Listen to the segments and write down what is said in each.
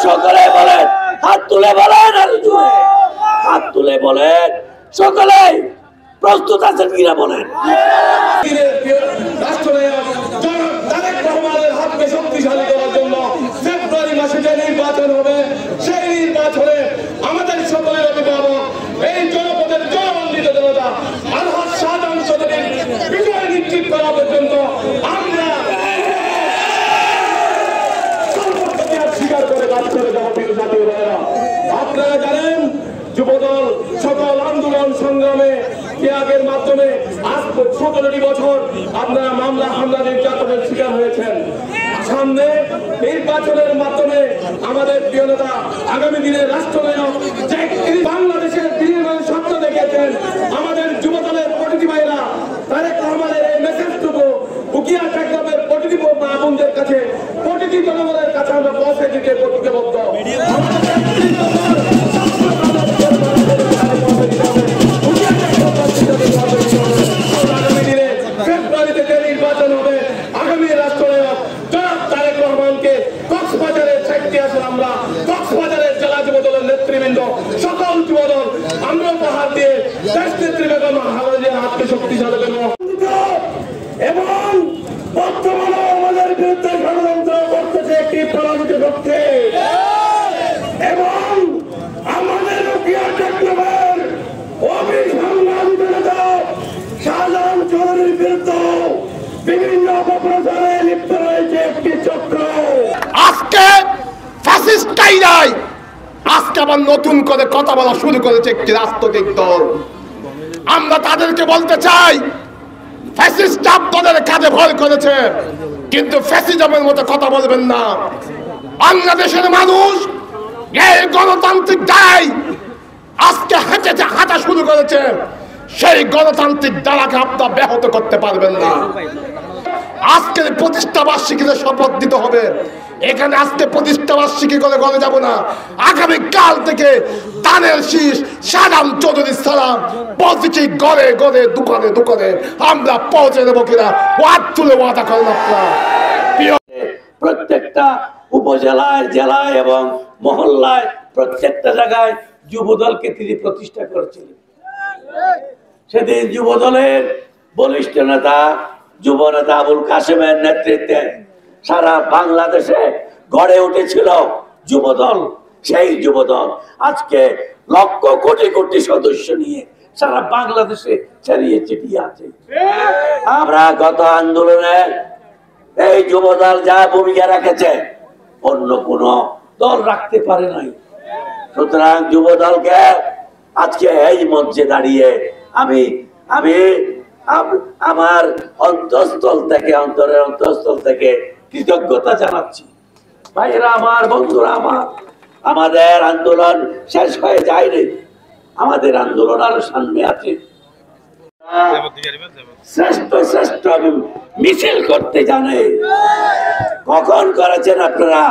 সকলে বলেন, হাত তুলে বলেন, আর জুড়ে হাত তুলে বলেন, সকলে প্রস্তুত আছেন কিনা বলেন। শক্তিশালী করার জন্য ফেব্রুয়ারি মাসে যে নির্বাচন হবে, সেই নির্বাচনে আমাদের সকলের অভিভাবক, এই জনপদের জনমন্ডিত জনতা আলহাজ শাহজাহান চৌধুরীর বিজয় নিশ্চিত করা পর্যন্ত আমরা স্বীকার করে কাজ করে যাবো। জাতীয় ভাইয়েরা, আপনারা জানেন যুবদল সকল আন্দোলন সংগ্রামে ত্যাগের মাধ্যমে আজ 17টি বছর আপনারা মামলা হামলা নির্যাতনের শিকার হয়েছেন। সামনে নির্বাচনের মাধ্যমে আমাদের প্রিয় নেতা আগামী দিনের রাষ্ট্রনায়ক যে বাংলাদেশের বিনির্মাণ স্বপ্ন দেখেছেন, আমাদের যুবদলের প্রতিটি ভাইরা তারেক রহমানের এই মেসেজটুকু উকিয়া ট্যাগের প্রতিটি মা বোনদের কাছে, প্রতিটি জনগণের কাছে আমরা পৌঁছে দিতে প্রতিজ্ঞাবদ্ধ। আগামী দিনে ফেব্রুয়ারিতে যে নির্বাচন হবে, আগামী রাষ্ট্রনায়ক জনাব তারেক রহমানকে কক্সবাজারের 4টি আসন আমরা কক্সবাজারের জেলা যুবদলের নেতৃবৃন্দ সকল যুবদল আমরা উপহার দিয়ে দেশ নেত্রী বেগম খালেদা হাতকে শক্তিশালী করব এবং বর্তমানে আমাদের বিরুদ্ধে ষড়যন্ত্র করতেছে একটি পরাজিত শক্তি এবং আমাদের রুকিয়া টেকনোভের অভিসংবাদিত নেতা শাহজাহান চৌধুরীর বিরুদ্ধে বিভিন্ন অপপ্রচারে লিপ্ত রয়েছে একটি চক্র। আজকে ফ্যাসিস্টাইরাই আজকে আবার নতুন করে কথা বলা শুরু করেছে একটি রাজনৈতিক দল। আমরা তাদেরকে বলতে চাই, ফ্যাসিস্ট আপনাদের কাজে ভয় করেছে, কিন্তু ফ্যাসিজমের মতো কথা বলবেন না। বাংলাদেশের মানুষ এই গণতান্ত্রিক দায় আজকে হাঁটা শুরু করেছে, সেই গণতান্ত্রিক দ্বারাকে আপনারা ব্যাহত করতে পারবেন না। আজকে প্রতিষ্ঠা বার্ষিকীতে শপথ দিতে হবে। এখানে আজকে প্রতিষ্ঠা বার্ষিকী করে গলে যাব না। আগামী কাল থেকে দানের শীষ শাহজাহান চৌধুরী সালাম প্রতিটি ঘরে ঘরে দোকানে দোকানে আমরা পৌঁছে দেবো কিনা ওয়াদ তুলে ওয়াদা করেন আপনারা। প্রত্যেকটা উপজেলায়, জেলায় এবং মহল্লায় প্রত্যেকটা জায়গায় যুবদলকে তিনি প্রতিষ্ঠা করেছিলেন। সেদিন যুবদলের বলিষ্ঠ নেতা যুব নেতা আবুল কাসেমের নেতৃত্বে সারা বাংলাদেশে গড়ে উঠেছিল যুবদল। সেই যুবদল আজকে লক্ষ কোটি কোটি সদস্য নিয়ে সারা বাংলাদেশে ছড়িয়ে ছিটিয়ে আছে। আমরা গত আন্দোলনে এই যুবদল যা ভূমিকা রেখেছে অন্য কোন দল রাখতে পারে নাই। সুতরাং যুবদলকে আজকে এই মঞ্চে দাঁড়িয়ে আমি আমি আমার অন্তঃস্থল থেকে, অন্তরের অন্তঃস্থল থেকে কৃতজ্ঞতা জানাচ্ছি। ভাইরা আমার, বন্ধুরা আমার, আমাদের আন্দোলন শেষ হয়ে যায়নি, আমাদের আন্দোলন আরো সামনে আছে। শ্রেষ্ঠ শ্রেষ্ঠ মিছিল করতে জানে। কখন করেছেন আপনারা?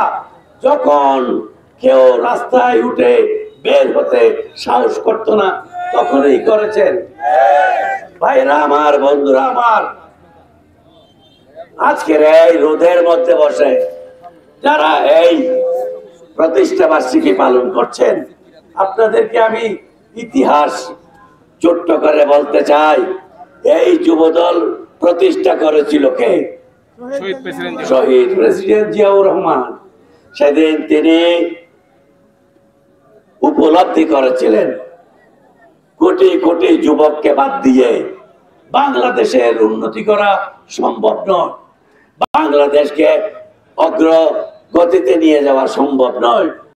যখন কেউ রাস্তায় উঠে বের হতে সাহস করতো না, তখনই করেছেন। ভাইরা আমার, বন্ধুরা আমার, আজকের এই রোদের মধ্যে বসে যারা এই প্রতিষ্ঠা বার্ষিকী পালন করছেন, আপনাদেরকে আমি ইতিহাস ছোট্ট করে বলতে চাই। এই যুবদল প্রতিষ্ঠা করেছিল কে? শহীদ প্রেসিডেন্ট জিয়াউর রহমান। সেদিন তিনি উপলব্ধি করেছিলেন কোটি কোটি যুবককে বাদ দিয়ে বাংলাদেশের উন্নতি করা সম্ভব নয়, বাংলাদেশকে অগ্রগতিতে নিয়ে যাওয়া সম্ভব নয়।